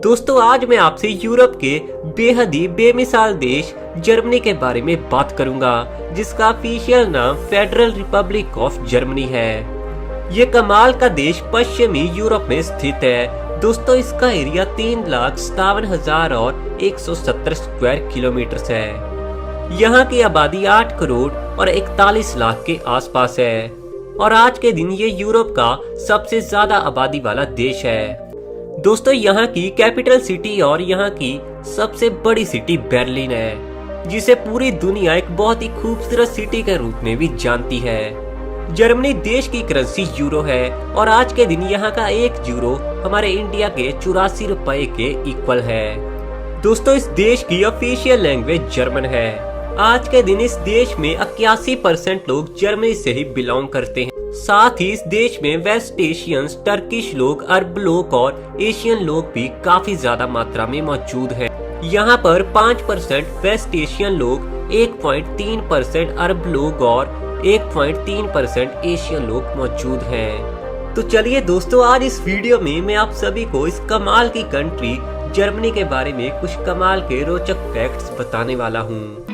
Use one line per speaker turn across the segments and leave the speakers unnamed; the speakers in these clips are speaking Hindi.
दोस्तों आज मैं आपसे यूरोप के बेहद ही बेमिसाल देश जर्मनी के बारे में बात करूंगा, जिसका ऑफिशियल नाम फेडरल रिपब्लिक ऑफ जर्मनी है। ये कमाल का देश पश्चिमी यूरोप में स्थित है। दोस्तों इसका एरिया 3,57,170 स्क्वायर किलोमीटर है। यहाँ की आबादी 8 करोड़ और 41 लाख के आसपास है और आज के दिन ये यूरोप का सबसे ज्यादा आबादी वाला देश है। दोस्तों यहाँ की कैपिटल सिटी और यहाँ की सबसे बड़ी सिटी बर्लिन है, जिसे पूरी दुनिया एक बहुत ही खूबसूरत सिटी के रूप में भी जानती है। जर्मनी देश की करेंसी यूरो है और आज के दिन यहाँ का 1 यूरो हमारे इंडिया के 84 रुपए के इक्वल है। दोस्तों इस देश की ऑफिशियल लैंग्वेज जर्मन है। आज के दिन इस देश में 81% लोग जर्मनी से ही बिलोंग करते हैं। साथ ही इस देश में वेस्ट एशियंस, टर्किश लोग, अरब लोग और एशियन लोग भी काफी ज्यादा मात्रा में मौजूद हैं। यहाँ पर 5% वेस्ट एशियन लोग, 1.3% अरब लोग और 1.3% एशियन लोग मौजूद हैं। तो चलिए दोस्तों आज इस वीडियो में मैं आप सभी को इस कमाल की कंट्री जर्मनी के बारे में कुछ कमाल के रोचक फैक्ट्स बताने वाला हूँ।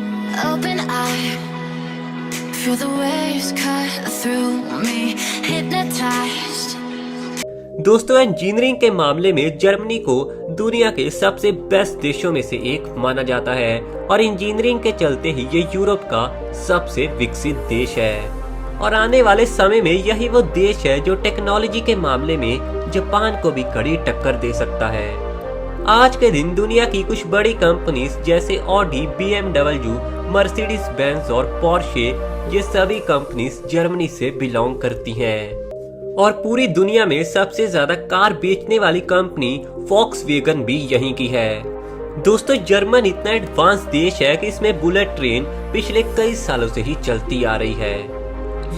Feel the waves cut through me, hypnotized. दोस्तों इंजीनियरिंग के मामले में जर्मनी को दुनिया के सबसे बेस्ट देशों में से एक माना जाता है और इंजीनियरिंग के चलते ही ये यूरोप का सबसे विकसित देश है और आने वाले समय में यही वो देश है जो टेक्नोलॉजी के मामले में जापान को भी कड़ी टक्कर दे सकता है। आज के दिन दुनिया की कुछ बड़ी कंपनीज जैसे ऑडी, BMW, मर्सिडीज बेंज और पोर्शे, ये सभी कंपनीज जर्मनी से बिलोंग करती हैं और पूरी दुनिया में सबसे ज्यादा कार बेचने वाली कंपनी वॉक्सवैगन भी यहीं की है। दोस्तों जर्मन इतना एडवांस देश है कि इसमें बुलेट ट्रेन पिछले कई सालों से ही चलती आ रही है।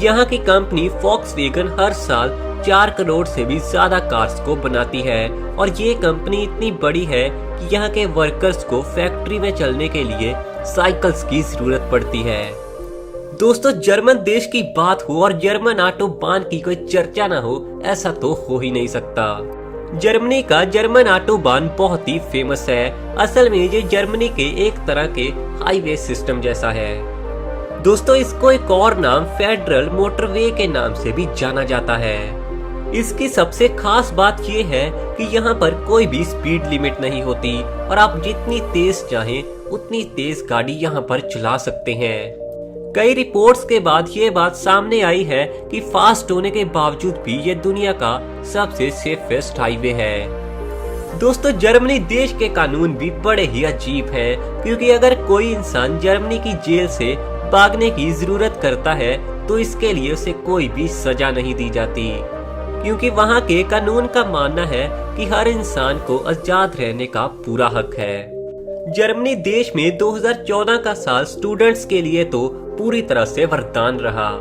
यहाँ की कंपनी वॉक्सवैगन हर साल 4 करोड़ से भी ज्यादा कार्स को बनाती है और ये कंपनी इतनी बड़ी है कि यहाँ के वर्कर्स को फैक्ट्री में चलने के लिए साइकिल्स की जरूरत पड़ती है। दोस्तों जर्मन देश की बात हो और जर्मन ऑटोबान की कोई चर्चा ना हो, ऐसा तो हो ही नहीं सकता। जर्मनी का जर्मन ऑटोबान बहुत ही फेमस है। असल में ये जर्मनी के एक तरह के हाईवे सिस्टम जैसा है। दोस्तों इसको एक और नाम फेडरल मोटरवे के नाम से भी जाना जाता है। इसकी सबसे खास बात ये है कि यहाँ पर कोई भी स्पीड लिमिट नहीं होती और आप जितनी तेज चाहें उतनी तेज गाड़ी यहाँ पर चला सकते हैं। कई रिपोर्ट्स के बाद ये बात सामने आई है कि फास्ट होने के बावजूद भी ये दुनिया का सबसे सेफेस्ट हाईवे है। दोस्तों जर्मनी देश के कानून भी बड़े ही अजीब हैं, क्योंकि अगर कोई इंसान जर्मनी की जेल से भागने की जरूरत करता है तो इसके लिए उसे कोई भी सजा नहीं दी जाती, क्योंकि वहाँ के कानून का मानना है कि हर इंसान को आजाद रहने का पूरा हक है। जर्मनी देश में 2014 का साल स्टूडेंट्स के लिए तो पूरी तरह से वरदान रहा,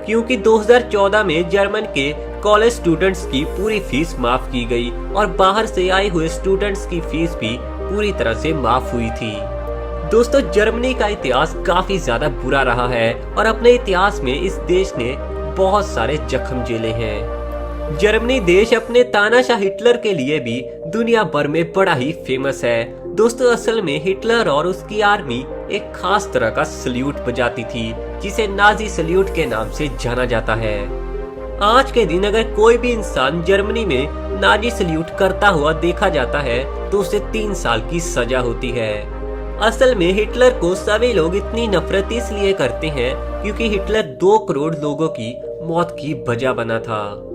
क्योंकि 2014 में जर्मन के कॉलेज स्टूडेंट्स की पूरी फीस माफ की गई और बाहर से आए हुए स्टूडेंट्स की फीस भी पूरी तरह से माफ हुई थी। दोस्तों जर्मनी का इतिहास काफी ज्यादा बुरा रहा है और अपने इतिहास में इस देश ने बहुत सारे जख्म झेले हैं। जर्मनी देश अपने तानाशाह हिटलर के लिए भी दुनिया भर में बड़ा ही फेमस है। दोस्तों असल में हिटलर और उसकी आर्मी एक खास तरह का सल्यूट बजाती थी, जिसे नाजी सल्यूट के नाम से जाना जाता है। आज के दिन अगर कोई भी इंसान जर्मनी में नाजी सल्यूट करता हुआ देखा जाता है तो उसे 3 साल की सजा होती है। असल में हिटलर को सभी लोग इतनी नफरत इसलिए करते हैं क्योंकि हिटलर 2 करोड़ लोगों की मौत की वजह बना था।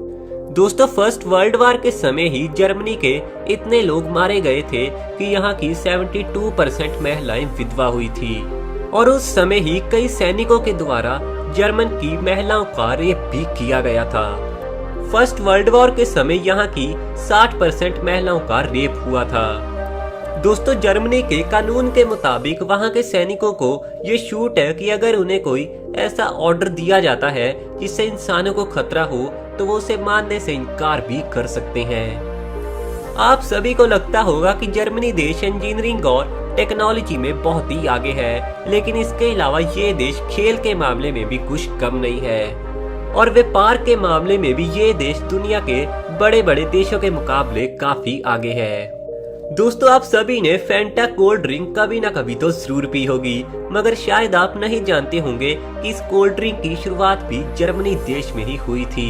दोस्तों फर्स्ट वर्ल्ड वार के समय ही जर्मनी के इतने लोग मारे गए थे कि यहाँ की 72% महिलाएं विधवा हुई थी और उस समय ही कई सैनिकों के द्वारा जर्मन की महिलाओं का रेप भी किया गया था। फर्स्ट वर्ल्ड वॉर के समय यहाँ की 60% महिलाओं का रेप हुआ था। दोस्तों जर्मनी के कानून के मुताबिक वहाँ के सैनिकों को ये छूट है कि अगर उन्हें कोई ऐसा ऑर्डर दिया जाता है जिससे इंसानों को खतरा हो तो वो उसे मानने से इनकार भी कर सकते हैं। आप सभी को लगता होगा कि जर्मनी देश इंजीनियरिंग और टेक्नोलॉजी में बहुत ही आगे है, लेकिन इसके अलावा ये देश खेल के मामले में भी कुछ कम नहीं है और व्यापार के मामले में भी ये देश दुनिया के बड़े बड़े देशों के मुकाबले काफी आगे है। दोस्तों आप सभी ने फैंटा कोल्ड ड्रिंक कभी ना कभी तो जरूर पी होगी, मगर शायद आप नहीं जानते होंगे कि इस कोल्ड ड्रिंक की शुरुआत भी जर्मनी देश में ही हुई थी।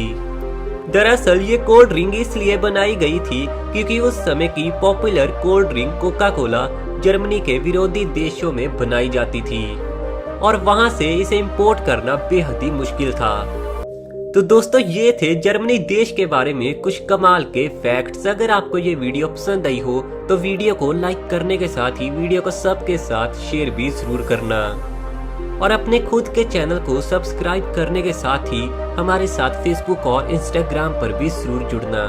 दरअसल ये कोल्ड ड्रिंक इसलिए बनाई गई थी क्योंकि उस समय की popular cold drink Coca Cola Germany के विरोधी देशों में बनाई जाती थी और वहां से इसे इंपोर्ट करना बेहद ही मुश्किल था। तो दोस्तों ये थे जर्मनी देश के बारे में कुछ कमाल के फैक्ट्स। अगर आपको ये वीडियो पसंद आई हो तो वीडियो को लाइक करने के साथ ही वीडियो को सबके साथ शेयर भी जरूर करना और अपने खुद के चैनल को सब्सक्राइब करने के साथ ही हमारे साथ फेसबुक और इंस्टाग्राम पर भी जरूर जुड़ना।